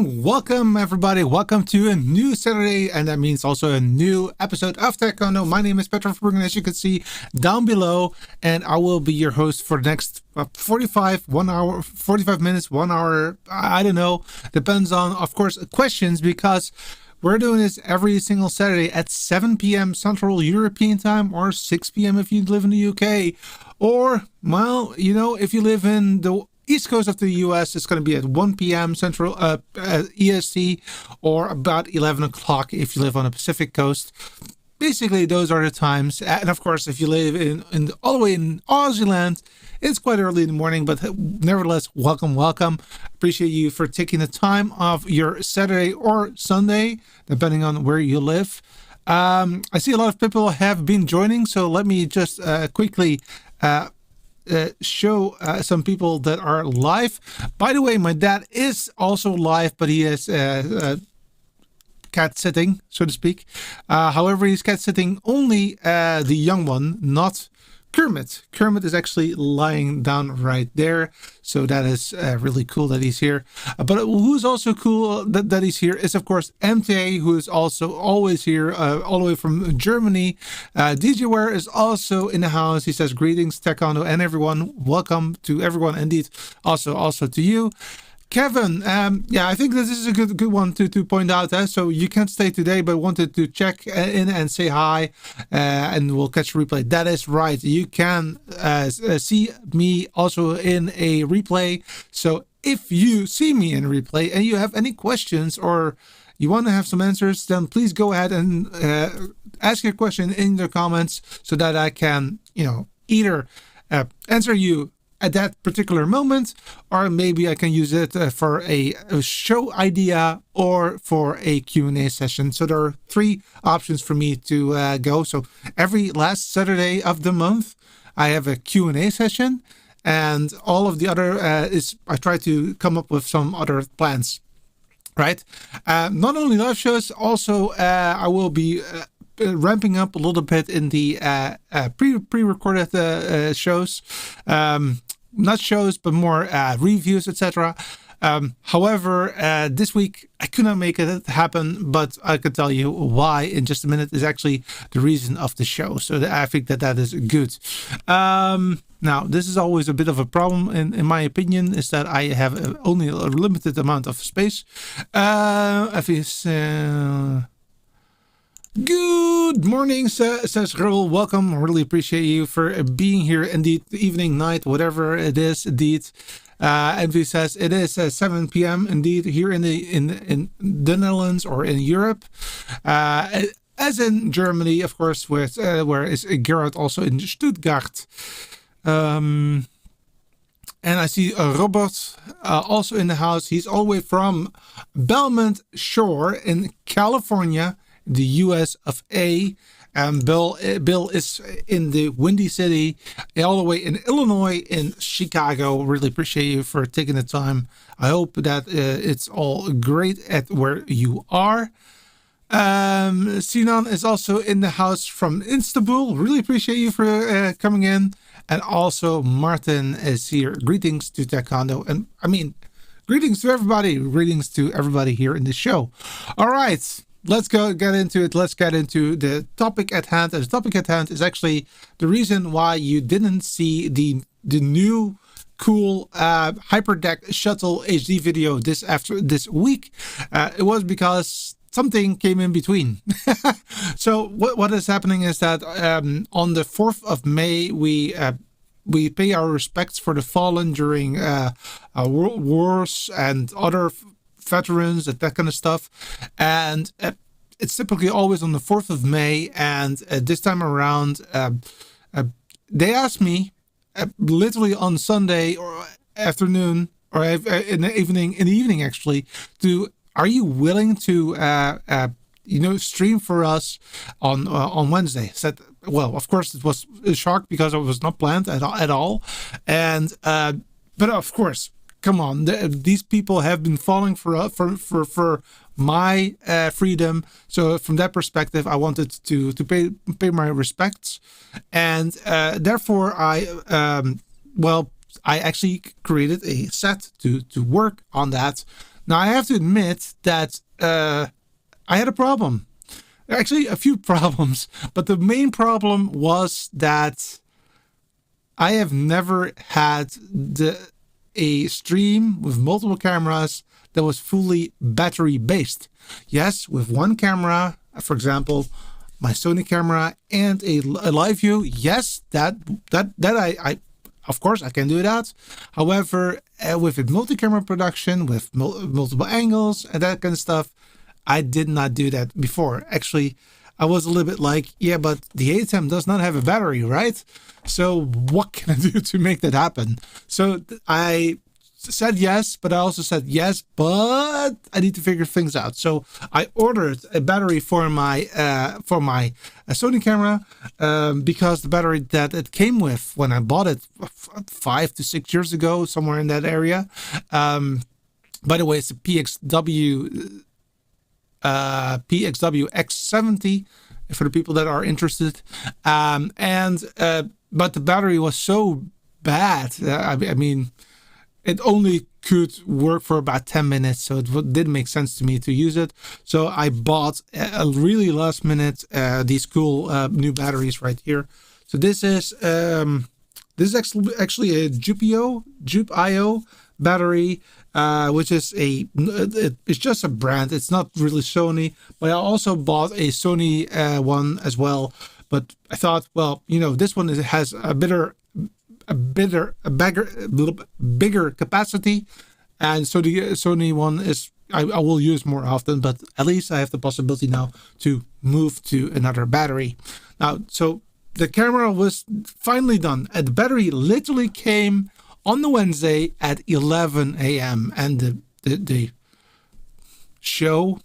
And welcome everybody, welcome to a new Saturday, and that means also a new episode of Taekwondo. My name is Petra Verbruggen, as you can see down below, and I will be your host for the next 45 minutes, 1 hour, I don't know, depends on, of course, questions, because we're doing this every single Saturday at 7 p.m. Central European Time, or 6 p.m. if you live in the UK, or, well, you know, if you live in the East Coast of the US, it's going to be at 1 p.m. Central EST, or about 11 o'clock if you live on the Pacific Coast. Basically, those are the times. And of course, if you live all the way in Aussie land, it's quite early in the morning, but nevertheless, welcome. Appreciate you for taking the time of your Saturday or Sunday, depending on where you live. I see a lot of people have been joining, so let me just quickly show some people that are live. By the way, my dad is also live, but he is cat sitting, so to speak. However, he's cat sitting only the young one, not Kermit. Kermit is actually lying down right there, so that is really cool that he's here. But who's also cool that he's here is, of course, MTA, who is also always here, all the way from Germany. DJ Ware is also in the house. He says, greetings, Taekwondo, and everyone. Welcome to everyone, indeed. Also to you. Kevin, yeah, I think this is a good one to point out. So you can't stay today, but wanted to check in and say hi, and we'll catch a replay. That is right. You can see me also in a replay. So if you see me in a replay and you have any questions or you want to have some answers, then please go ahead and ask your question in the comments so that I can, either answer you at that particular moment, or maybe I can use it for a show idea or for a Q&A session. So there are 3 options for me to go. So every last Saturday of the month, I have a Q&A session, and all of the other I try to come up with some other plans, right? Not only live shows, also I will be ramping up a little bit in the pre-recorded shows. Not shows, but more reviews, etc. However, this week I could not make it happen, but I could tell you why in just a minute. Is actually the reason of the show. So I think that is good. Now, this is always a bit of a problem, in my opinion, is that I have only a limited amount of space. Good morning, says Raul. Welcome. Really appreciate you for being here. Indeed, evening, night, whatever it is. Indeed, Envy says it is 7 p.m. Indeed, here in the Netherlands or in Europe, as in Germany, of course. Where is Gerard also in Stuttgart? And I see Robert also in the house. He's all the way from Belmont Shore in California, the US of A, and Bill is in the Windy City, all the way in Illinois, in Chicago. Really appreciate you for taking the time. I hope that it's all great at where you are. Sinan is also in the house from Istanbul. Really appreciate you for coming in. And also Martin is here. Greetings to Taekwondo, and greetings to everybody. Greetings to everybody here in the show. All right. Let's get into it. Let's get into the topic at hand. And the topic at hand is actually the reason why you didn't see the new cool Hyperdeck Shuttle HD video this week. It was because something came in between. So what is happening is that on the 4th of May, we pay our respects for the fallen during world wars and other veterans, that kind of stuff. And it's typically always on the 4th of May. And this time around, they asked me literally on Sunday or afternoon, or in the evening actually, are you willing to stream for us on Wednesday? I said, well, of course it was a shock because it was not planned at all. And but of course, come on, these people have been falling for my freedom. So from that perspective, I wanted to pay my respects, and therefore I actually created a set to work on that. Now, I have to admit that I had a problem. Actually, a few problems, but the main problem was that I have never had a stream with multiple cameras that was fully battery based. Yes, with one camera, for example, my Sony camera and a LiveU. Yes, that I of course I can do that. However, with a multi-camera production with multiple angles and that kind of stuff, I did not do that before. Actually, I was a little bit like, yeah, but the ATEM does not have a battery, right? So what can I do to make that happen? So I said yes, but I also said yes, but I need to figure things out. So I ordered a battery for my Sony camera because the battery that it came with when I bought it 5 to 6 years ago, somewhere in that area. By the way, it's a PXW X70 for the people that are interested. But the battery was so bad. I mean, it only could work for about 10 minutes, so it didn't make sense to me to use it. So I bought a really last minute these cool new batteries right here. So this is actually a Jupe.io battery, which is it's just a brand. It's not really Sony, but I also bought a Sony one as well. But I thought, well, you know, this one has a bigger capacity, and so the Sony one is I will use more often, but at least I have the possibility now to move to another battery. Now, so the camera was finally done, and the battery literally came on the Wednesday at 11 a.m. and the show,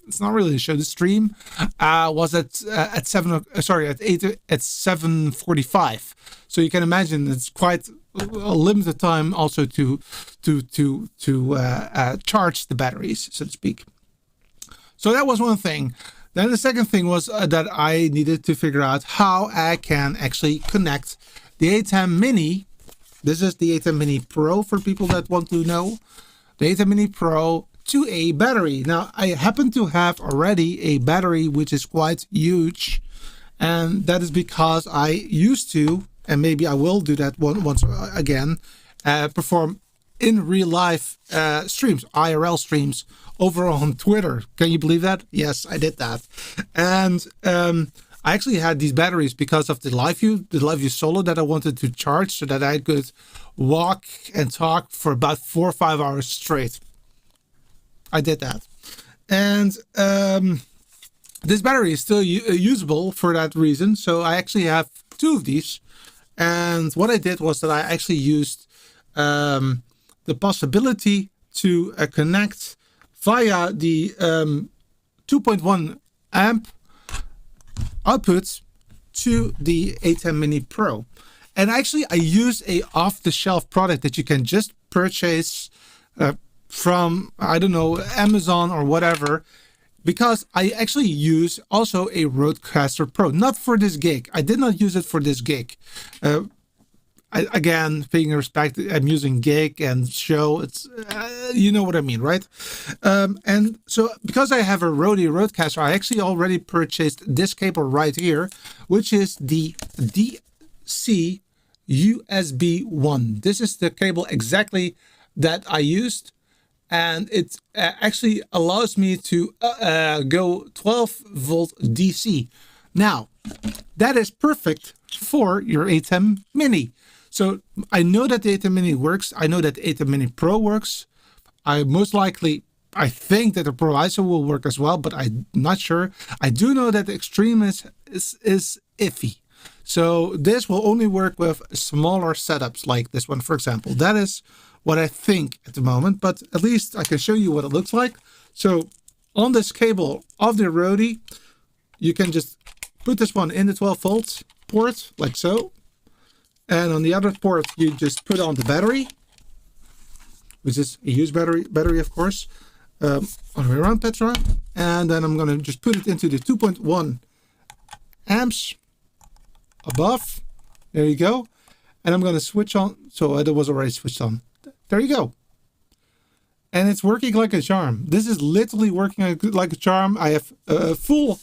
it's not really a show, the stream was at 7:45. So you can imagine it's quite a limited time also to charge the batteries, so to speak. So that was one thing. Then the second thing was that I needed to figure out how I can actually connect the ATEM Mini. This is the ATEM Mini Pro for people that want to know. The ATEM Mini Pro to a battery. Now, I happen to have already a battery which is quite huge, and that is because I used to, and maybe I will do that once again, perform in real life streams, IRL streams over on Twitter. Can you believe that? Yes, I did that. And I actually had these batteries because of the LiveU Solo that I wanted to charge so that I could walk and talk for about 4 or 5 hours straight. I did that. And this battery is still usable for that reason. So I actually have 2 of these. And what I did was that I actually used the possibility to connect via the 2.1 amp output to the ATEM Mini Pro. And actually I used a off-the-shelf product that you can just purchase from, I don't know, Amazon or whatever, because I actually use also a Rodecaster Pro, not for this gig. I did not use it for this gig. Again, paying respect, I'm using gig and show. It's you know what I mean, right? And so because I have a Rodecaster, I actually already purchased this cable right here, which is the DC USB 1. This is the cable exactly that I used, and it actually allows me to go 12 volt DC. Now, that is perfect for your ATEM Mini. So I know that the ATEM Mini works. I know that the ATEM Mini Pro works. I think that the Pro ISO will work as well, but I'm not sure. I do know that the Extreme is iffy. So this will only work with smaller setups like this one, for example. That is what I think at the moment, but at least I can show you what it looks like. So on this cable of the Rode, you can just put this one in the 12 volt port like so. And on the other port, you just put on the battery, which is a used battery, of course, on the way around, Petra. And then I'm going to just put it into the 2.1 amps above. There you go. And I'm going to switch on. So it was already switched on. There you go. and it's working like a charm. This is literally working like a charm. I have full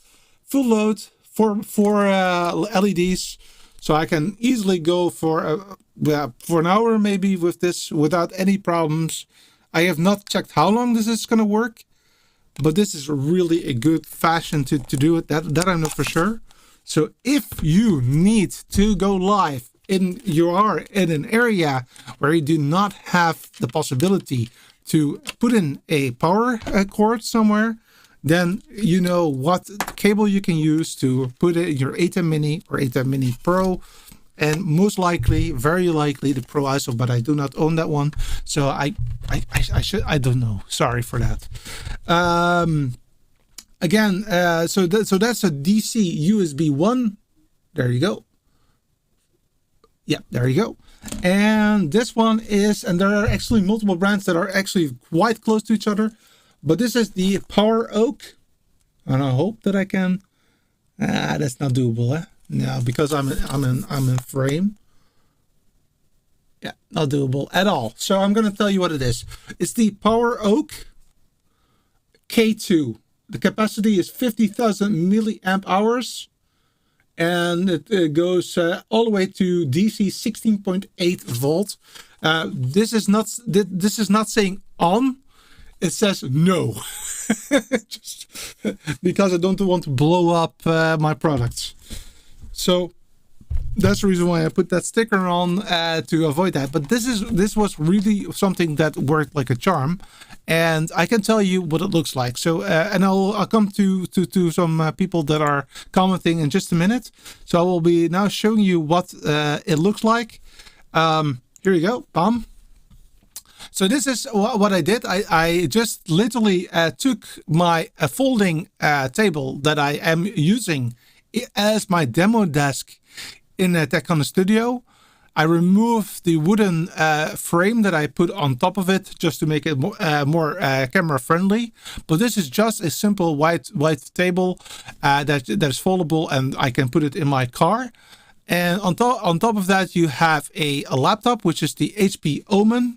load for LEDs, so I can easily go for an hour maybe with this without any problems. I have not checked how long this is going to work, but this is really a good fashion to do it. That I know for sure. So if you need to go live you are in an area where you do not have the possibility to put in a power cord somewhere, then you know what cable you can use to put it in your ATEM Mini or ATEM Mini Pro, and most likely, very likely, the Pro ISO, but I do not own that one, so I don't know. Sorry for that. Again, so that's a DC USB 1. There you go. Yeah, there you go. And this one is, and there are actually multiple brands that are actually quite close to each other, but this is the Power Oak, and I hope that I can. That's not doable, eh? No, because I'm in frame. Yeah, not doable at all. So I'm going to tell you what it is. It's the Power Oak K2. The capacity is 50,000 milliamp hours. And it goes all the way to DC 16.8 volt. This is not saying on. It says no. Just because I don't want to blow up my products. So that's the reason why I put that sticker on to avoid that. But this was really something that worked like a charm, and I can tell you what it looks like. So and I'll come to some people that are commenting in just a minute. So I will be now showing you what it looks like. Here you go, bam. So this is what I did. I just literally took my folding table that I am using as my demo desk in a Canon studio. I removed the wooden frame that I put on top of it just to make it more camera friendly. But this is just a simple white table that is foldable, and I can put it in my car. And on top of that, you have a laptop, which is the HP Omen.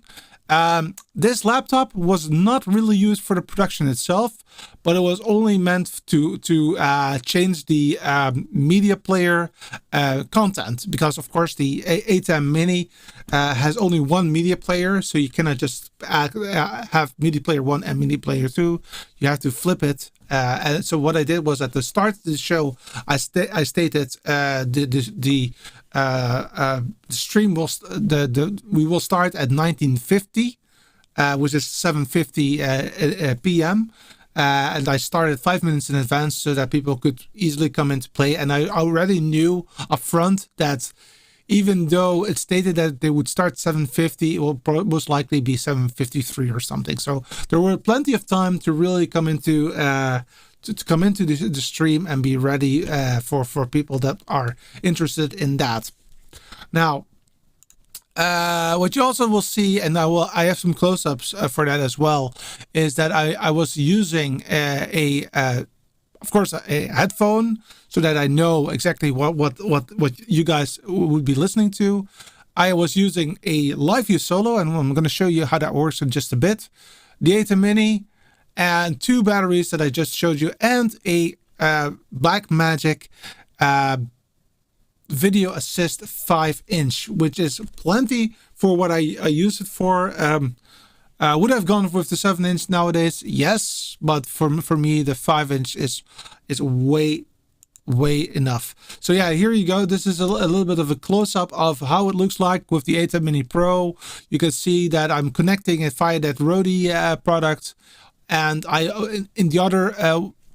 This laptop was not really used for the production itself, but it was only meant to change the media player content, because of course the ATEM Mini has only one media player, so you cannot just have media player 1 and media player 2. You have to flip it. And so what I did was, at the start of the show, I stated the stream will we will start at 1950, which is 7:50 p.m. And I started 5 minutes in advance so that people could easily come into play. And I already knew up front that even though it stated that they would start 7:50, it will most likely be 7:53 or something. So there were plenty of time to really come into the stream and be ready for people that are interested in that. Now, what you also will see, and I have some close-ups for that as well, is that I was using of course, a headphone, so that I know exactly what you guys would be listening to. I was using a LiveU Solo, and I'm going to show you how that works in just a bit. The ATEM Mini, and 2 batteries that I just showed you, and a Blackmagic Video Assist 5-inch, which is plenty for what I use it for. Would have gone with the 7-inch nowadays, yes, but for me the 5-inch is way enough. So yeah, here you go. This is a little bit of a close-up of how it looks like with the ATEM Mini Pro. You can see that I'm connecting it via that Rode product, and in the other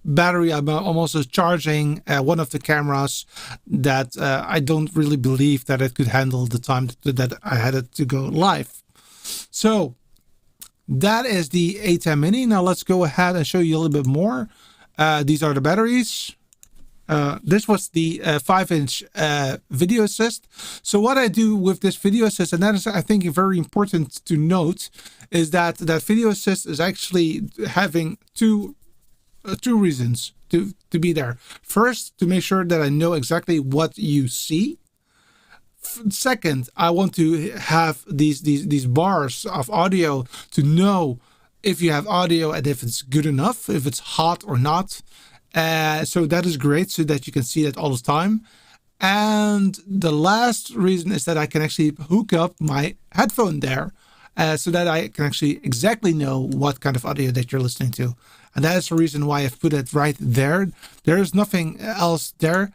battery I'm also charging one of the cameras that I don't really believe that it could handle the time that I had it to go live. So that is the ATEM Mini. Now let's go ahead and show you a little bit more. These are the batteries. This was the 5-inch video assist. So what I do with this video assist, and that is, I think, very important to note, is that video assist is actually having two reasons to be there. First, to make sure that I know exactly what you see. Second, I want to have these bars of audio to know if you have audio and if it's good enough, if it's hot or not. So that is great, so that you can see it all the time. And the last reason is that I can actually hook up my headphone there, so that I can actually exactly know what kind of audio that you're listening to. And that is the reason why I've put it right there. There is nothing else there.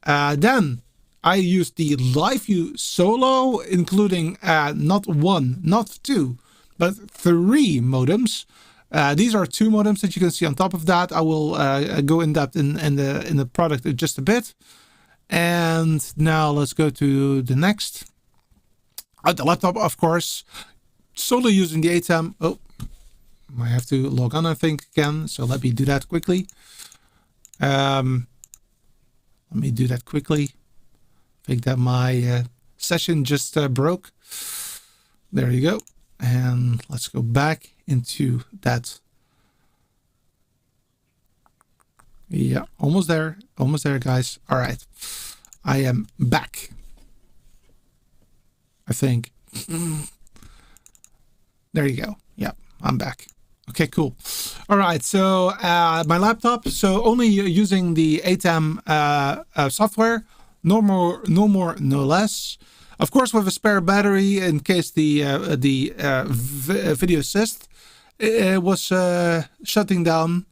Then I use the LiveU Solo, including not one, not two, but 3 modems. These are 2 modems that you can see on top of that. I will go in depth in the product in just a bit. And now let's go to the next. The laptop, of course, solely using the ATEM. Oh, I have to log on, I think, again. So let me do that quickly. I think that my session just broke. There you go. And let's go back into that. Yeah, almost there, guys. All right, I am back, I think. There you go. Yeah, I'm back. Okay, cool. All right, so my laptop, so only using the ATEM software, no more, no less. Of course, with a spare battery in case the video assist was shutting down.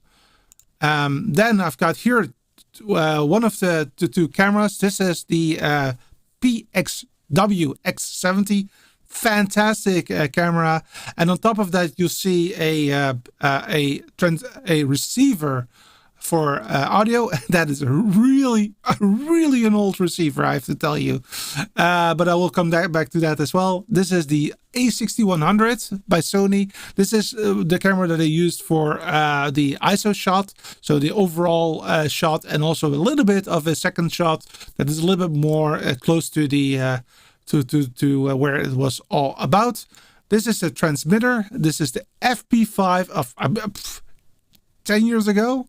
Then I've got here one of the 2 cameras. This is the PXW X70. Fantastic camera, and on top of that you see a receiver for audio. That is really an old receiver, I have to tell you, but I will come back to that as well. This is the A6100 by Sony. This is the camera that I used for the ISO shot, so the overall shot, and also a little bit of a second shot that is a little bit more close to the to where it was all about. This is a transmitter. This is the FP5 of 10 years ago.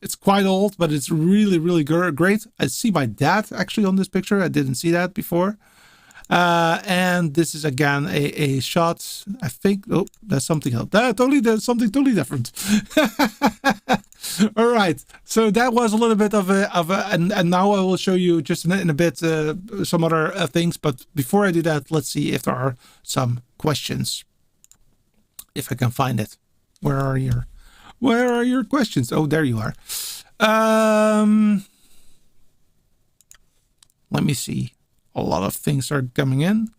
It's quite old, but it's really great. I see my dad actually on this picture. I didn't see that before. And this is again a shot. I think, oh, that's something else. That's something totally different. All right, so that was a little bit of a and now I will show you just in a bit some other things. But before I do that, let's see if there are some questions, if I can find it. Where are your questions? Oh, there you are. Let me see. A lot of things are coming in.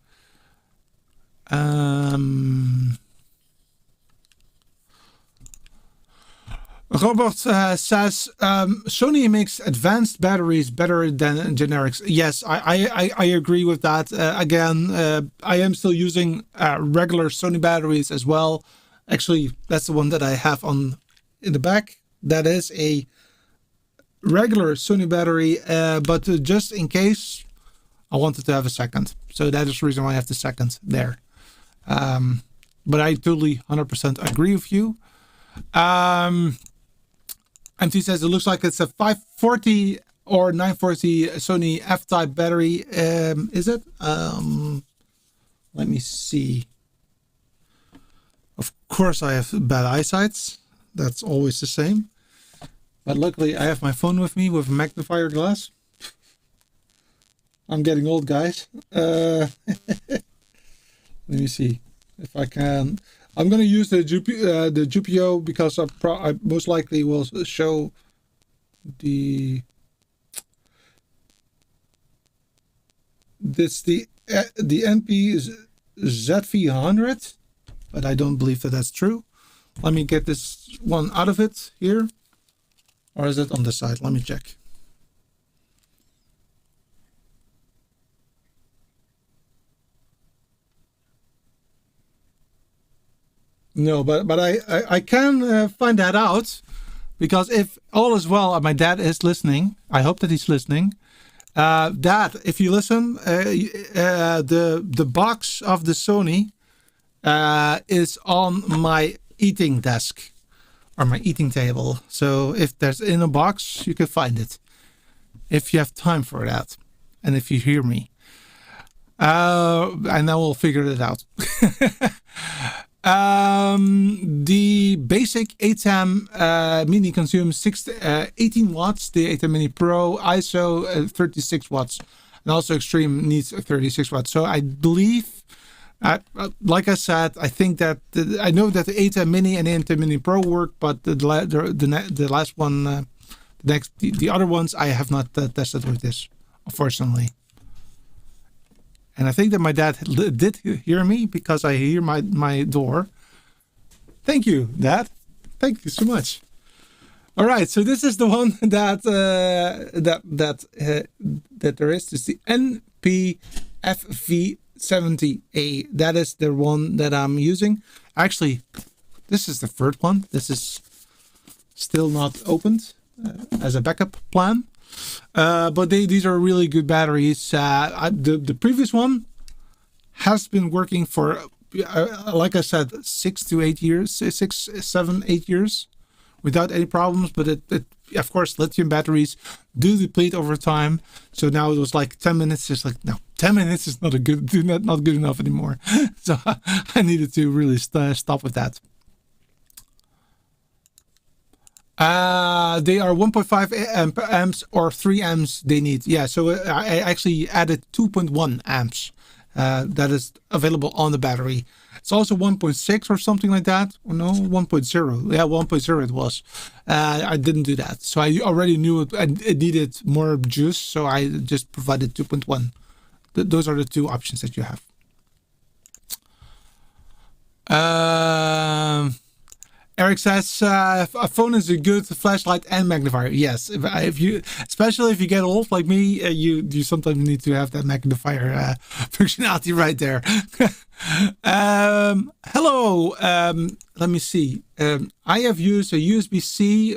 Robert says Sony makes advanced batteries better than generics. Yes, I agree with that. Again, I am still using regular Sony batteries as well. Actually, that's the one that I have on in the back. That is a regular Sony battery, but just in case I wanted to have a second. So that is the reason why I have the second there. But I totally 100% agree with you. MT says it looks like it's a 540 or 940 Sony F-type battery. Is it? Let me see. Of course I have bad eyesight. That's always the same. But luckily I have my phone with me with a magnifier glass. I'm getting old, guys. Let me see if I can. I'm going to use the GPO because I most likely will show the NP ZV100, but I don't believe that that's true. Let me get this one out of it here, or is it on the side? Let me check. No, but I can find that out, because if all is well and my dad is listening, I hope that he's listening. Dad, if you listen, the box of the Sony is on my eating desk or my eating table. So if there's in a box, you can find it if you have time for that, and if you hear me, and I will figure it out. The basic ATEM Mini consumes 18 watts. The ATEM Mini Pro ISO 36 watts. And also Extreme needs 36 watts. So I believe, like I said, I think that I know that the ATEM Mini and the ATEM Mini Pro work, but the last one, the other ones, I have not tested with this, unfortunately. And I think that my dad did hear me because I hear my door. Thank you, Dad. Thank you so much. All right, so this is the one that there is. It's the NP-FV70A. That is the one that I'm using. Actually, this is the third one. This is still not opened as a backup plan. But these are really good batteries. The previous one has been working for, like I said, 6 to 8 years, 6, 7, 8 years without any problems. But it of course, lithium batteries do deplete over time. So now it was like 10 minutes. It's like, no, 10 minutes is not good enough anymore. So I needed to really stop with that. They are 1.5 amps or 3 amps they need. Yeah, so I actually added 2.1 amps. That is available on the battery. It's also 1.6 or something like that. Or no, 1.0. Yeah, 1.0 it was. I didn't do that. So I already knew it needed more juice. So I just provided 2.1. Those are the two options that you have. Eric says, a phone is a good flashlight and magnifier. Yes, especially if you get old like me, you sometimes need to have that magnifier functionality right there. Hello, let me see. I have used a USB-C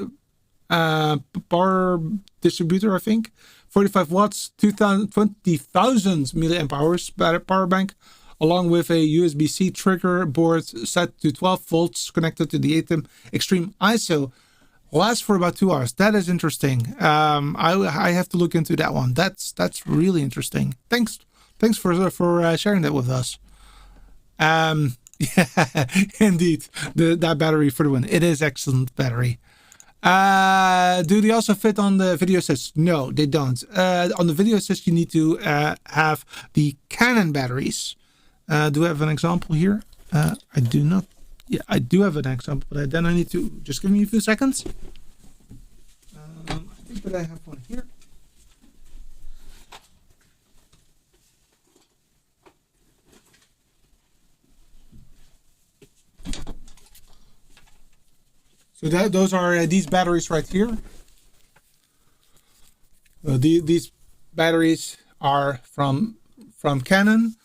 power distributor, I think, 45 watts, 20,000 milliamp hours power bank, along with a USB-C trigger board set to 12 volts connected to the ATEM Extreme ISO. Lasts for about 2 hours. That is interesting. I have to look into that one. That's really interesting. Thanks for sharing that with us. Yeah, indeed. That battery for the win. It is excellent battery. Do they also fit on the video assist? No, they don't. On the video assist, you need to have the Canon batteries. Do I have an example here? I do not. Yeah, I do have an example, but then I need to just give me a few seconds. I think that I have one here. So those are these batteries right here. These batteries are from Canon.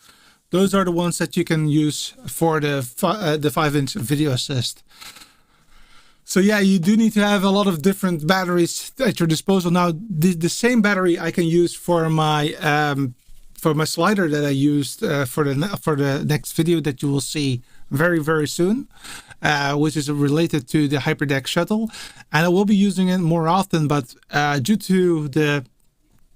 Those are the ones that you can use for the 5-inch video assist. So yeah, you do need to have a lot of different batteries at your disposal. Now, the same battery I can use for my slider that I used for the next video that you will see very, very soon, which is related to the Hyperdeck shuttle, and I will be using it more often. But due to the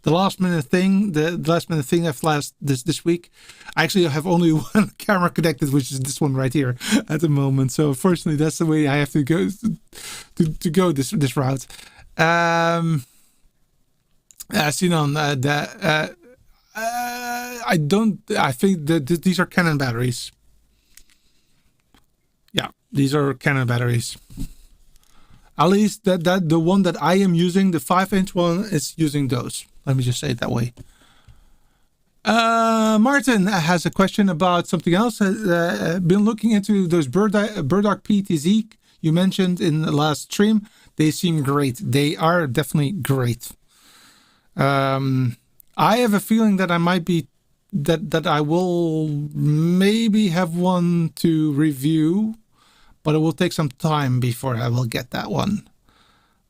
last minute thing I've this week, I actually have only one camera connected, which is this one right here at the moment. So unfortunately, that's the way I have to go this route. Sinon, I think that these are Canon batteries. Yeah, these are Canon batteries. At least that the one that I am using, the 5-inch one, is using those. Let me just say it that way. Martin has a question about something else. Been looking into those Burdock PTZ you mentioned in the last stream. They seem great. They are definitely great. I have a feeling that I might be that I will maybe have one to review, but it will take some time before I will get that one.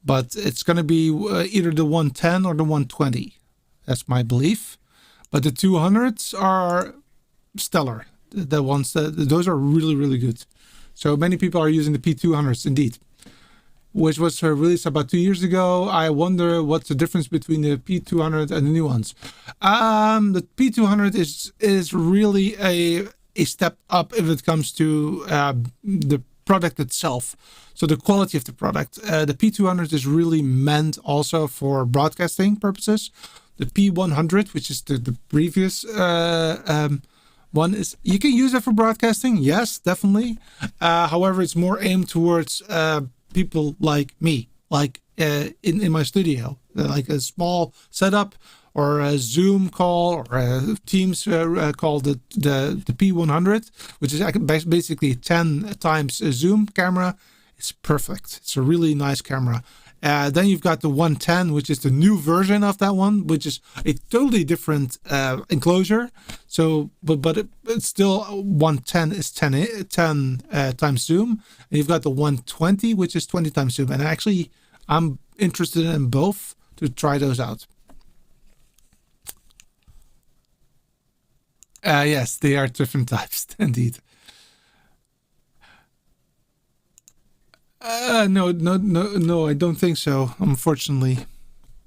But it's going to be either the 110 or the 120. That's my belief. But the 200s are stellar. The ones those are really, really good. So many people are using the P200s indeed, which was released about 2 years ago. I wonder what's the difference between the P200 and the new ones. The P200 is really a step up if it comes to the product itself. So the quality of the product. The P200 is really meant also for broadcasting purposes. The P100, which is the previous one, is you can use it for broadcasting. Yes, definitely. However, it's more aimed towards people like me, like in my studio, like a small setup or a Zoom call or a Teams call. The P100, which is basically 10 times a Zoom camera. It's perfect. It's a really nice camera. Then you've got the 110, which is the new version of that one, which is a totally different enclosure. So, but it's still 110 is 10 times zoom. And you've got the 120, which is 20 times zoom. And actually, I'm interested in both to try those out. Yes, they are different types, indeed. No, I don't think so. Unfortunately,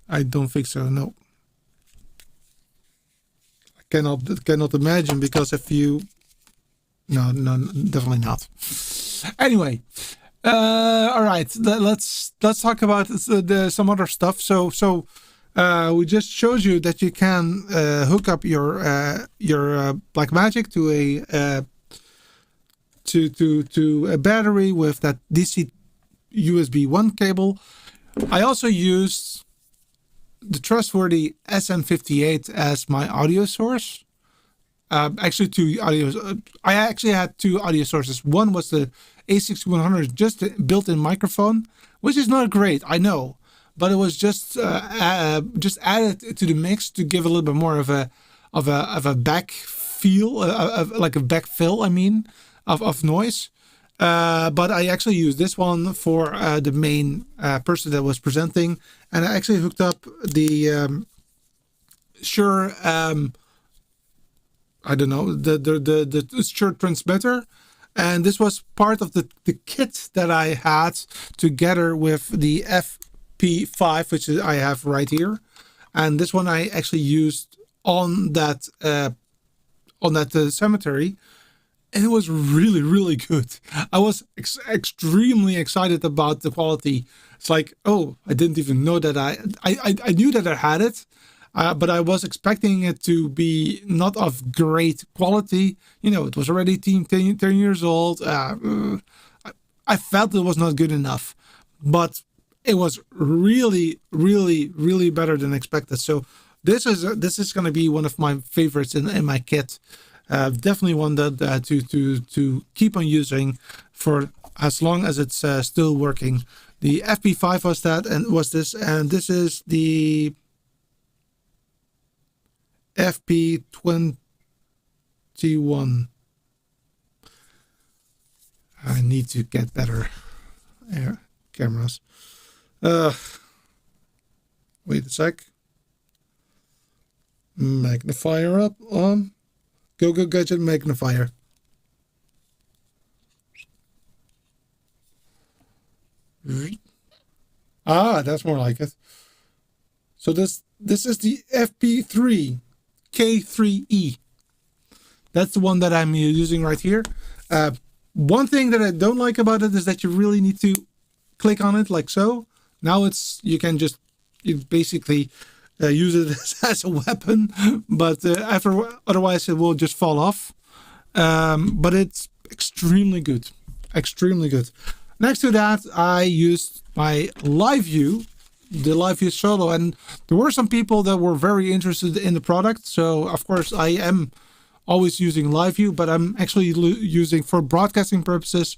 I don't think so. No, I cannot imagine, because if you, no, definitely not. Anyway, all right, let's talk about some other stuff. So we just showed you that you can hook up your Blackmagic to a to a battery with that DC USB 1 cable. I also used the trustworthy SM58 as my audio source. Actually, two audio. I actually had two audio sources. One was the A6100, just a built-in microphone, which is not great, I know, but it was just added to the mix to give a little bit more of a back feel, like a back fill. I mean, of noise. But I actually used this one for the main person that was presenting, and I actually hooked up the Shure, I don't know, the Shure transmitter, and this was part of the kit that I had together with the FP5, which I have right here, and this one I actually used on that cemetery. And it was really, really good. I was extremely excited about the quality. It's like, oh, I didn't even know that I knew that I had it, but I was expecting it to be not of great quality. You know, it was already 10 years old. I felt it was not good enough, but it was really, really, really better than expected. So this is going to be one of my favorites in my kit. Definitely one that to keep on using for as long as it's still working. The FP5 was that, and this is the FP21. I need to get better cameras. Wait a sec. Magnifier up on. Go gadget magnifier. Ah, that's more like it. So this is the FP3 K3E. That's the one that I'm using right here. One thing that I don't like about it is that you really need to click on it like so. Now you basically use it as a weapon, but otherwise it will just fall off. But it's extremely good. Next to that, I used my LiveU, the LiveU Solo, and there were some people that were very interested in the product. So of course I am always using LiveU, but I'm actually using for broadcasting purposes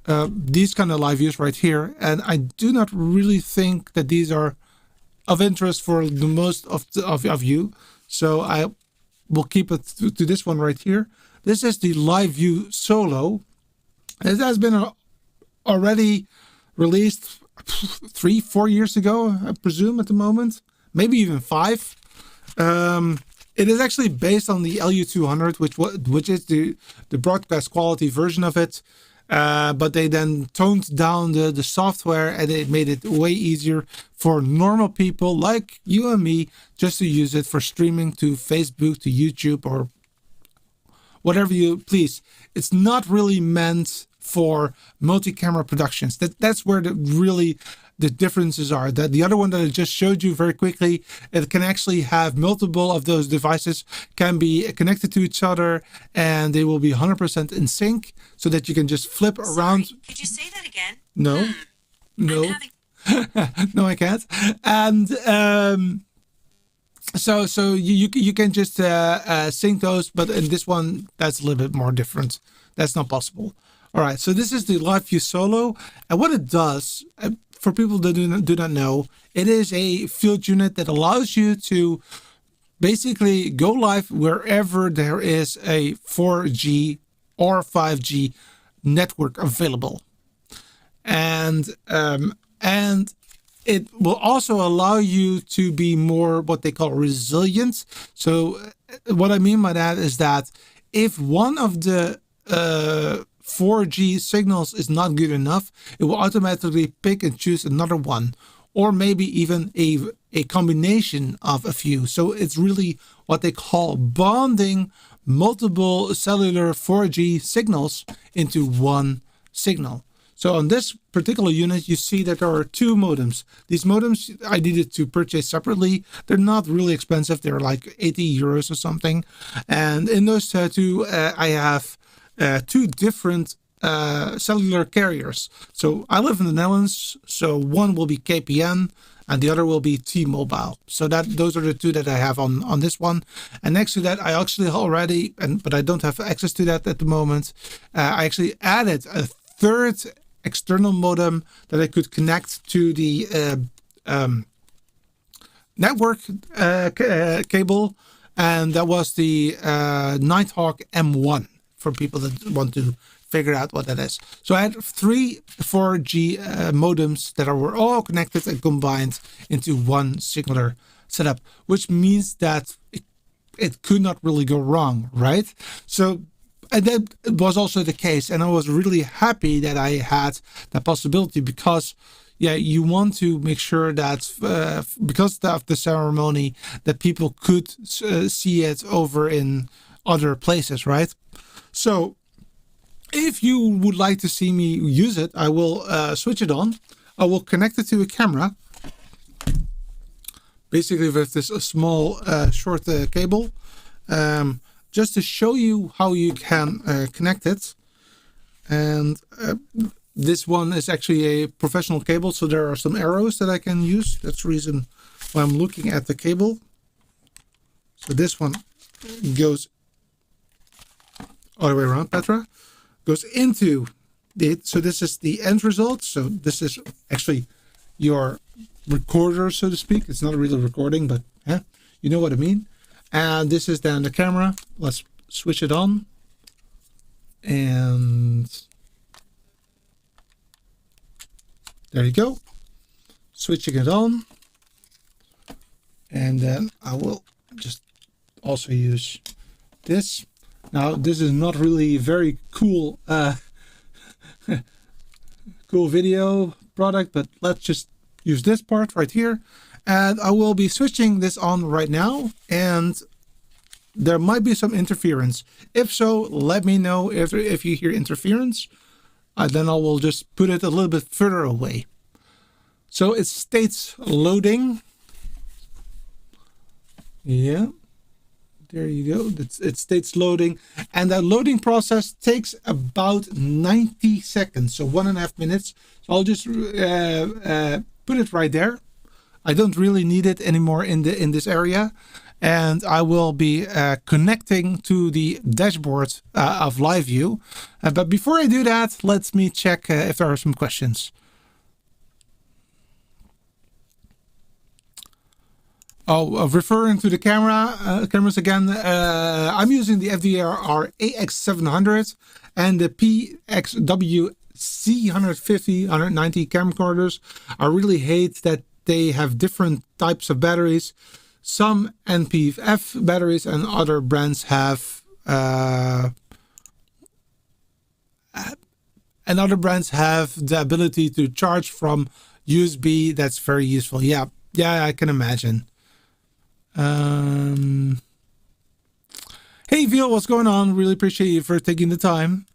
these kind of LiveUs right here, and I do not really think that these are of interest for the most of you, so I will keep it to this one right here. This is the LiveU Solo. It has been already released 3-4 years ago, I presume, at the moment, maybe even 5. It is actually based on the LU200, which is the broadcast quality version of it. But they then toned down the software, and it made it way easier for normal people like you and me just to use it for streaming to Facebook, to YouTube, or whatever you please. It's not really meant for multi-camera productions. That's where the differences are. That the other one that I just showed you very quickly, it can actually have multiple of those devices can be connected to each other, and they will be 100% in sync, so that you can just flip around. Could you say that again? No, no, no, I can't. And so you can just sync those, but in this one, that's a little bit more different. That's not possible. All right, so this is the LiveU Solo, and what it does, for people that do not know, it is a field unit that allows you to basically go live wherever there is a 4G or 5G network available, and it will also allow you to be more what they call resilient. So what I mean by that is that if one of the 4G signals is not good enough, it will automatically pick and choose another one, or maybe even a combination of a few. So it's really what they call bonding multiple cellular 4G signals into one signal. So on this particular unit, you see that there are two modems. These modems I needed to purchase separately. They're not really expensive. They're like 80 euros or something. And in those two, I have two different cellular carriers. So I live in the Netherlands, so one will be KPN and the other will be T-Mobile. So those are the two that I have on this one. And next to that, I actually already, but I don't have access to that at the moment, I actually added a third external modem that I could connect to the network cable, and that was the Nighthawk M1 for people that want to figure out what that is. So I had 3 4G modems that were all connected and combined into one singular setup, which means that it could not really go wrong, right? So, and that was also the case, and I was really happy that I had that possibility, because yeah, you want to make sure that because of the ceremony, that people could see it over in other places, right? So if you would like to see me use it, I will switch it on. I will connect it to a camera, basically with this small short cable, just to show you how you can connect it. And this one is actually a professional cable, so there are some arrows that I can use. That's the reason why I'm looking at the cable. So this one goes all the way around, Petra, goes into it. So this is the end result. So this is actually your recorder, so to speak. It's not really recording, but yeah, you know what I mean. And this is then the camera. Let's switch it on. And there you go. Switching it on. And then I will just also use this. Now, this is not really very cool cool video product, but let's just use this part right here. And I will be switching this on right now, and there might be some interference. If so, let me know if you hear interference. Then I will just put it a little bit further away. So it states loading. Yeah, there you go. It states loading, and that loading process takes about 90 seconds, so 1.5 minutes. So I'll just put it right there. I don't really need it anymore in this area, and I will be connecting to the dashboard of LiveU. But before I do that, let me check if there are some questions. Oh, referring to the cameras again, I'm using the FDR AX700 and the PXW C150, 190 camcorders. I really hate that they have different types of batteries. Some NPF batteries and other brands have the ability to charge from USB. That's very useful. Yeah, I can imagine. Hey Veal, what's going on? Really appreciate you for taking the time.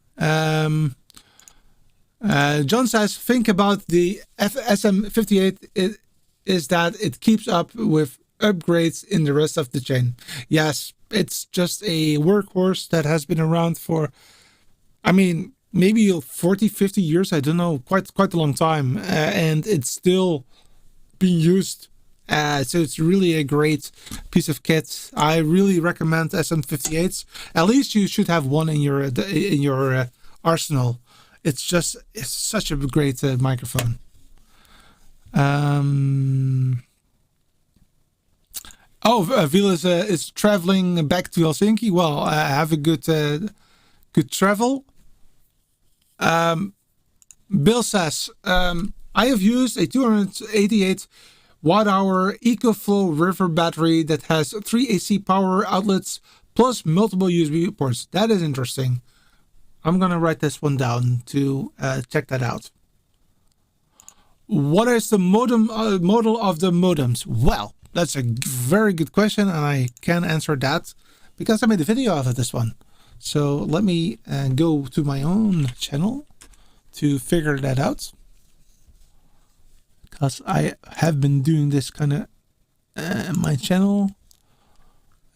John says, think about the SM58 is that it keeps up with upgrades in the rest of the chain. Yes, it's just a workhorse that has been around for, I mean, maybe 40, 50 years. I don't know, quite a long time. And it's still being used. So it's really a great piece of kit. I really recommend SM58s. At least you should have one in your arsenal. It's such a great microphone. Vilas is traveling back to Helsinki. Well, have a good travel. Bill says, I have used a 288 watt-hour EcoFlow river battery that has 3 AC power outlets plus multiple USB ports. That is interesting. I'm going to write this one down to check that out. What is the model of the modems? Well, that's a very good question, and I can answer that because I made a video out of this one. So let me go to my own channel to figure that out, because I have been doing this kind of my channel,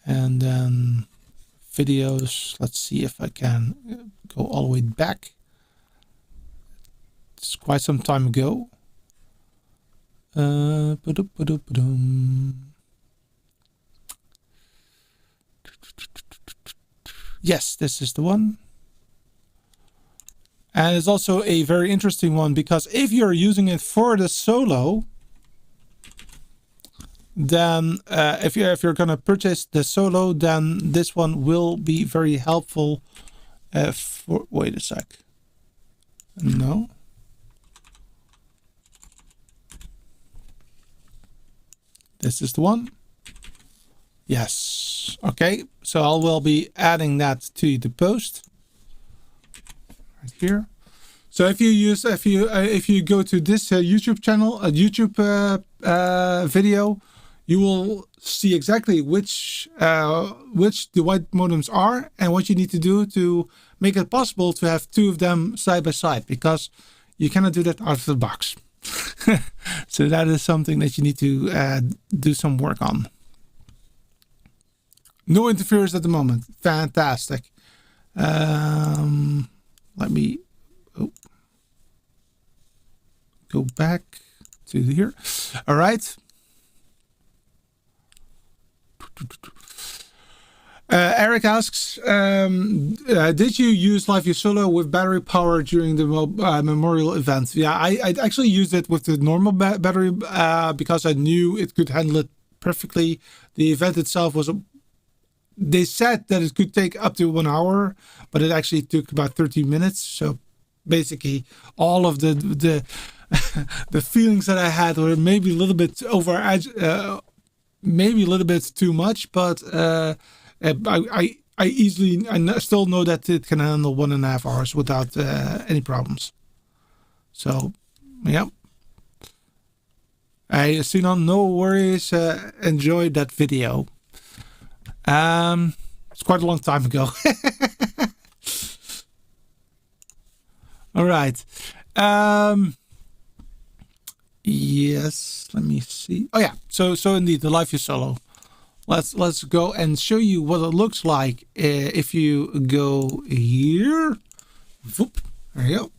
and then videos. Let's see if I can go all the way back. It's quite some time ago. Yes, this is the one. And it's also a very interesting one, because if you're using it for the Solo, then if you're going to purchase the Solo, then this one will be very helpful for, wait a sec. No. This is the one. Yes. Okay. So I will be adding that to the post right here. So if you go to this YouTube channel, a YouTube video, you will see exactly which the white modems are and what you need to do to make it possible to have two of them side by side, because you cannot do that out of the box. So that is something that you need to do some work on. No interference at the moment. Fantastic. Let me go back to here. All right. Eric asks, did you use LiveU Solo with battery power during the memorial event? Yeah, I actually used it with the normal battery because I knew it could handle it perfectly. The event itself was, they said that it could take up to 1 hour, but it actually took about 30 minutes. So basically all of the the feelings that I had were maybe a little bit maybe a little bit too much, but I still know that it can handle 1.5 hours without any problems. So, yeah. I see no worries. Enjoy that video. It's quite a long time ago. All right. Yes, let me see. Oh yeah, so indeed the LiveU Solo. Let's go and show you what it looks like if you go here. Whoop, there you go.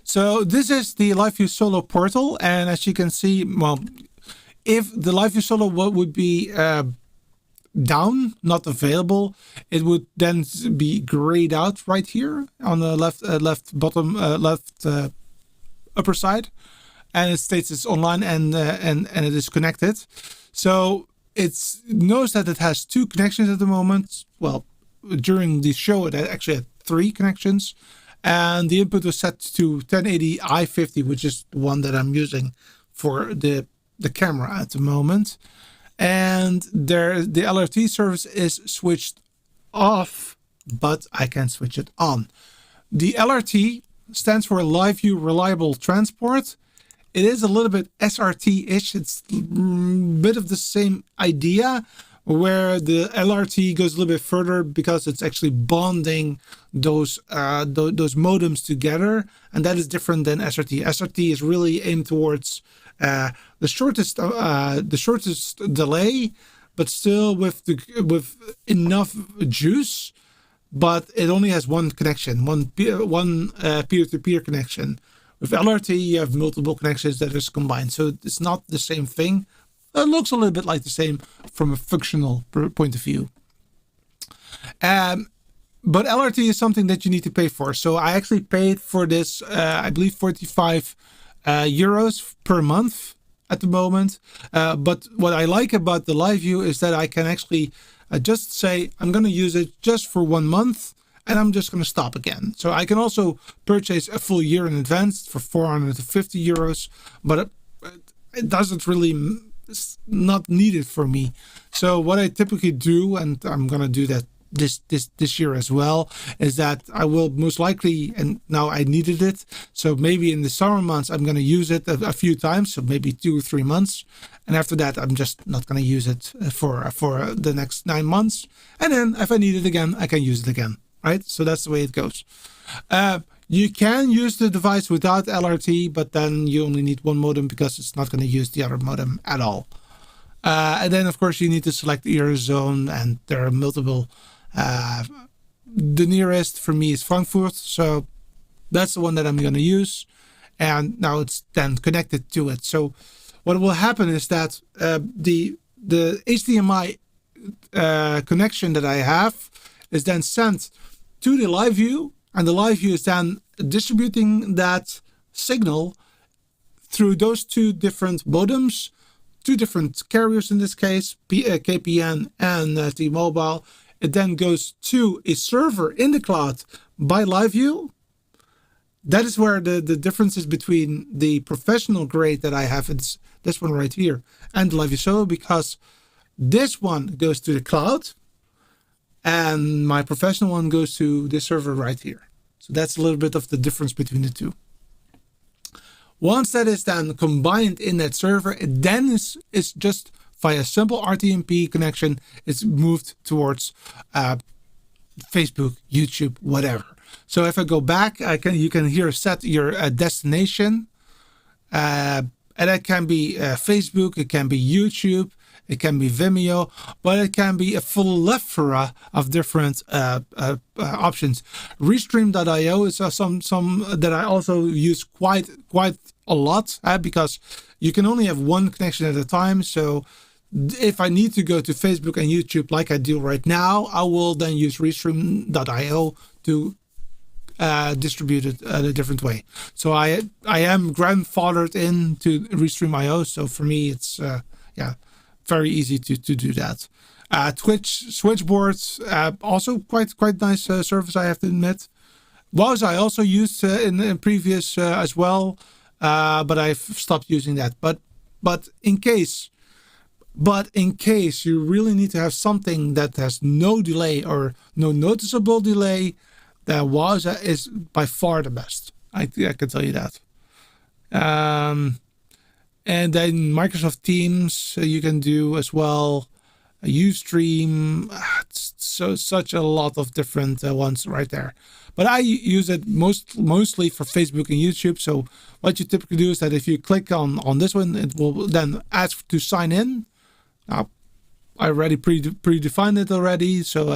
So this is the LiveU Solo portal, and as you can see, well, if the LiveU Solo would be down, not available, it would then be grayed out right here on the left bottom left upper side, and it states it's online and it is connected. So it knows that it has 2 connections at the moment. Well, during the show it actually had 3 connections, and the input was set to 1080 i50, which is the one that I'm using for the camera at the moment. And the LRT service is switched off, but I can switch it on. The LRT stands for LiveU Reliable Transport. It is a little bit SRT-ish. It's a bit of the same idea, where the LRT goes a little bit further because it's actually bonding those modems together, and that is different than SRT. SRT is really aimed towards the shortest delay, but still with enough juice. But it only has one connection, one peer-to-peer connection. With LRT, you have multiple connections that is combined, so it's not the same thing. It looks a little bit like the same from a functional point of view. But LRT is something that you need to pay for. So I actually paid for this, I believe 45 euros per month at the moment. But what I like about the LiveU is that I can actually just say, I'm going to use it just for 1 month, and I'm just going to stop again. So I can also purchase a full year in advance for 450 euros, but it doesn't really, it's not needed for me. So what I typically do, and I'm going to do that this year as well, is that I will most likely, and now I needed it, so maybe in the summer months I'm going to use it a few times, so maybe 2 or 3 months, and after that I'm just not going to use it for the next 9 months, and then if I need it again, I can use it again, right? So that's the way it goes. You can use the device without LRT, but then you only need one modem because it's not going to use the other modem at all. And then of course you need to select your zone, and there are multiple. The nearest for me is Frankfurt, so that's the one that I'm going to use, and now it's then connected to it. So what will happen is that the HDMI connection that I have is then sent to the LiveU, and the LiveU is then distributing that signal through those 2 different modems, 2 different carriers in this case, KPN and T-Mobile. It then goes to a server in the cloud by LiveU. That is where the difference is between the professional grade that I have, it's this one right here, and LiveU Solo, because this one goes to the cloud and my professional one goes to the server right here. So that's a little bit of the difference between the 2. Once that is then combined in that server, it then is just via simple RTMP connection, it's moved towards Facebook, YouTube, whatever. So if I go back, you can here set your destination, and it can be Facebook, it can be YouTube, it can be Vimeo, but it can be a full plethora of different options. Restream.io is some that I also use quite a lot because you can only have one connection at a time. So if I need to go to Facebook and YouTube like I do right now, I will then use Restream.io to distribute it a different way. So I am grandfathered into Restream.io, so for me it's very easy to do that. Twitch switchboards, also quite nice service, I have to admit. Wowza I also used in previous as well, but I've stopped using that. But in case you really need to have something that has no delay or no noticeable delay, then Wowza is by far the best. I can tell you that. And then Microsoft Teams you can do as well. Ustream, such a lot of different ones right there. But I use it mostly for Facebook and YouTube. So what you typically do is that if you click on this one, it will then ask to sign in. Now, I already predefined it already. So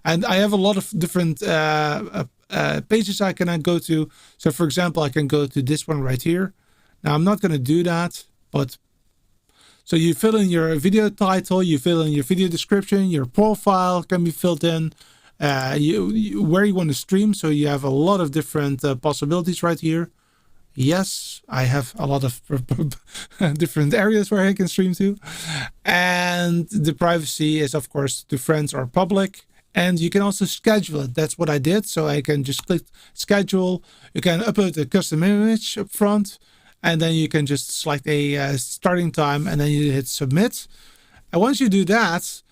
and I have a lot of different pages I can go to. So for example, I can go to this one right here. Now I'm not going to do that, but so you fill in your video title, you fill in your video description, your profile can be filled in, where you want to stream. So you have a lot of different possibilities right here. Yes, I have a lot of different areas where I can stream to. And the privacy is, of course, to friends or public. And you can also schedule it. That's what I did. So I can just click schedule. You can upload a custom image up front. And then you can just select a starting time, and then you hit submit. And once you do that,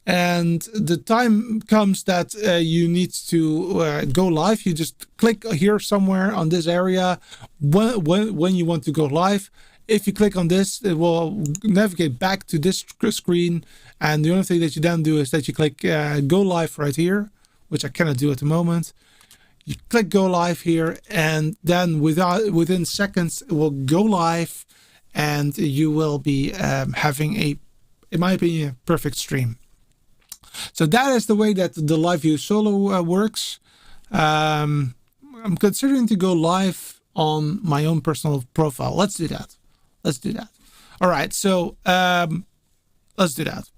and the time comes that you need to go live, you just click here somewhere on this area when you want to go live. If you click on this, it will navigate back to this screen, and the only thing that you then do is that you click go live right here, which I cannot do at the moment. You click go live here, and then within seconds it will go live, and you will be having a, in my opinion, a perfect stream. So that is the way that the LiveU Solo works. I'm considering to go live on my own personal profile. Let's do that. Let's do that. All right, so let's do that.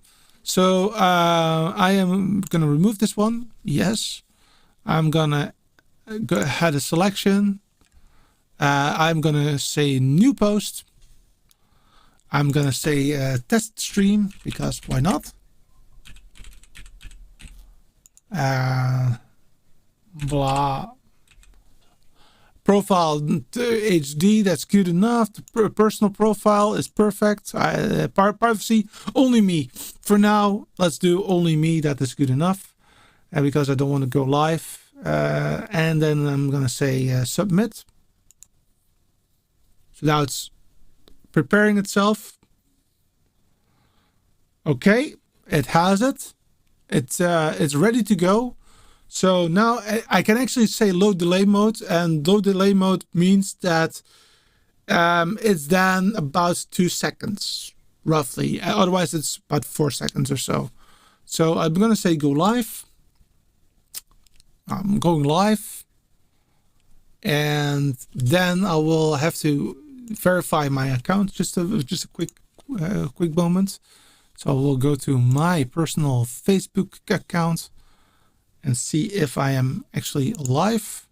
So I am gonna remove this one. Yes, I'm gonna go ahead a selection. I'm gonna say new post. I'm gonna say test stream, because why not? Blah. Profile HD, that's good enough. The personal profile is perfect. Privacy, only me. For now, let's do only me. That is good enough, because I don't want to go live. And then I'm gonna say submit. So now it's preparing itself. Okay, it has it. It's ready to go. So now I can actually say low delay mode, and low delay mode means that it's then about 2 seconds roughly. Otherwise it's about 4 seconds or so. So I'm gonna say go live. I'm going live, and then I will have to verify my account. Just a quick moment. So we'll go to my personal Facebook account and see if I am actually live,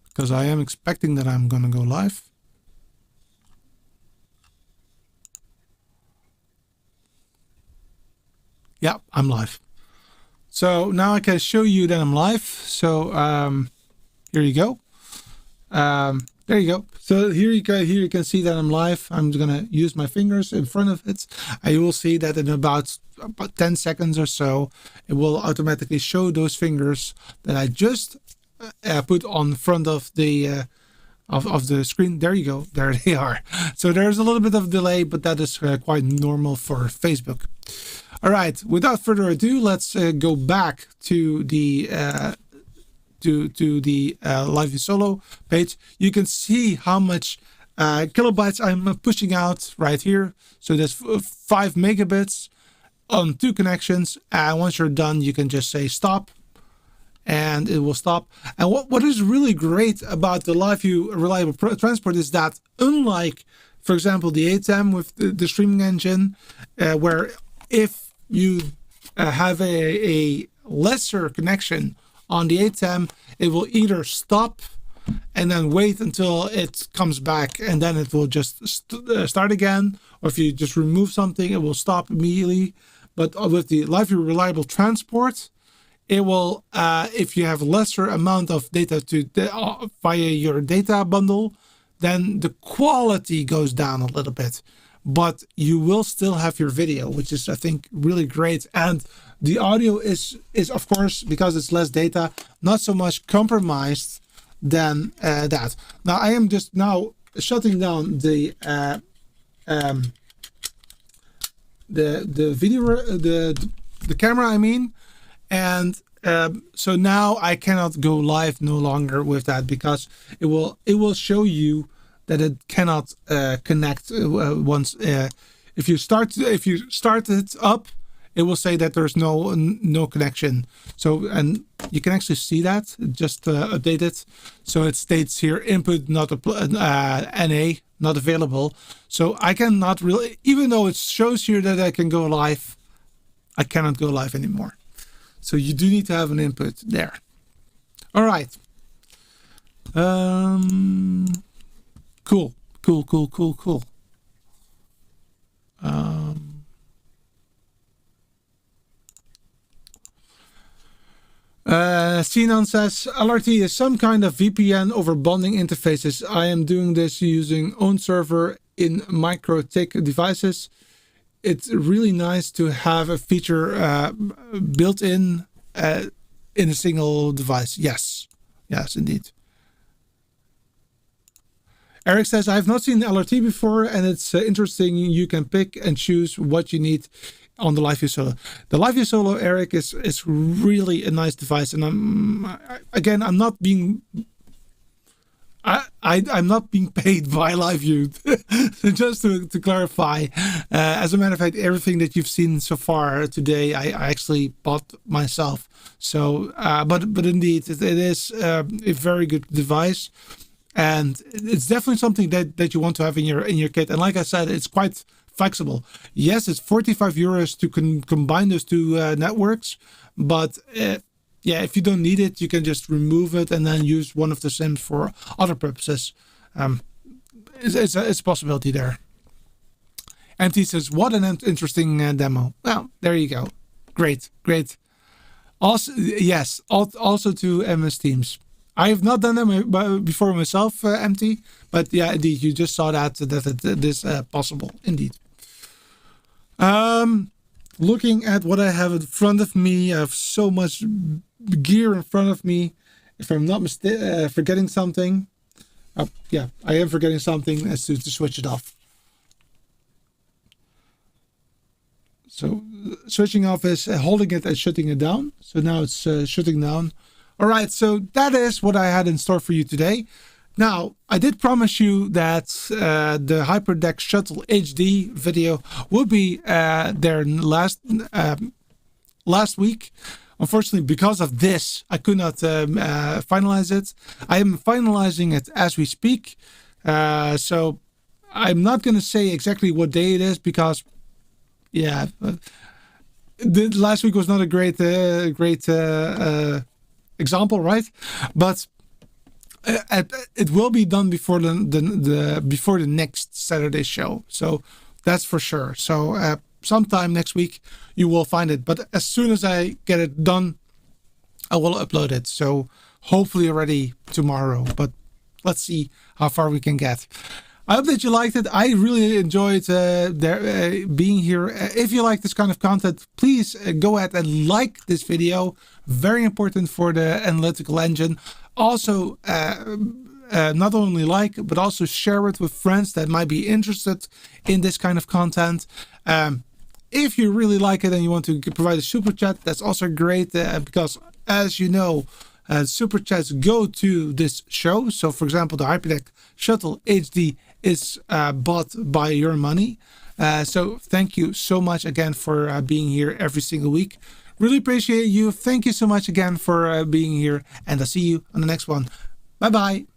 because I am expecting that I'm going to go live. Yeah, I'm live. So now I can show you that I'm live. So here you go. There you go. So here you can see that I'm live. I'm gonna use my fingers in front of it. You will see that in about 10 seconds or so, it will automatically show those fingers that I just put on front of the screen. There you go. There they are. So there's a little bit of delay, but that is quite normal for Facebook. All right. Without further ado, let's go back to the LiveU Solo page. You can see how much kilobytes I'm pushing out right here. So there's 5 megabits on 2 connections. And once you're done, you can just say stop, and it will stop. And what is really great about the LiveU Reliable Transport is that, unlike, for example, the ATEM with the streaming engine, where if you have a lesser connection on the ATEM, it will either stop and then wait until it comes back, and then it will just start again. Or if you just remove something, it will stop immediately. But with the LiveU Reliable Transport, it will, if you have lesser amount of data via your data bundle, then the quality goes down a little bit. But you will still have your video, which is, I think, really great. And the audio is of course, because it's less data, not so much compromised than that. Now I am just now shutting down the video, the camera, I mean, and so now I cannot go live no longer with that, because it will show you that it cannot connect once. If you start it up, it will say that there's no connection. So, and you can actually see that, just update it. So it states here input not NA not available. So I cannot really, even though it shows here that I can go live, I cannot go live anymore. So you do need to have an input there. All right. Cool. Sinan says, LRT is some kind of VPN over bonding interfaces. I am doing this using own server in MikroTik devices. It's really nice to have a feature built in a single device. Yes, indeed. Eric says, I have not seen the LRT before, and it's interesting. You can pick and choose what you need on the LiveU Solo. The LiveU Solo, Eric, is really a nice device. And I'm not being... I'm not being paid by LiveU. So just to clarify, as a matter of fact, everything that you've seen so far today, I actually bought myself. So, but indeed, it is a very good device, and it's definitely something that you want to have in your kit. And like I said, it's quite flexible. Yes, it's 45 euros to combine those two networks, but yeah, if you don't need it, you can just remove it and then use one of the SIMs for other purposes. It's a possibility there. MT says, what an interesting demo. Well, there you go. Great. Also, yes, also to MS Teams. I have not done them before myself, MT, but yeah, indeed, you just saw that it is possible, indeed. Looking at what I have in front of me, I have so much gear in front of me. If I'm not forgetting something, yeah, I am forgetting something as to switch it off. So switching off is holding it and shutting it down. So now it's shutting down. All right, so that is what I had in store for you today. Now, I did promise you that the Hyperdeck Shuttle HD video will be there last week. Unfortunately, because of this, I could not finalize it. I am finalizing it as we speak. So I'm not going to say exactly what day it is because, yeah, last week was not a great example, right? But it will be done before the next Saturday show. So that's for sure. So sometime next week you will find it, but as soon as I get it done, I will upload it. So hopefully already tomorrow, but let's see how far we can get. I hope that you liked it. I really enjoyed being here. If you like this kind of content, please go ahead and like this video. Very important for the analytical engine. Also, not only like, but also share it with friends that might be interested in this kind of content. If you really like it and you want to provide a super chat, that's also great because, as you know, super chats go to this show. So, for example, the Hyperdeck Shuttle HD is bought by your money. So thank you so much again for being here every single week. Really appreciate you. Thank you so much again for being here, and I'll see you on the next one. Bye bye.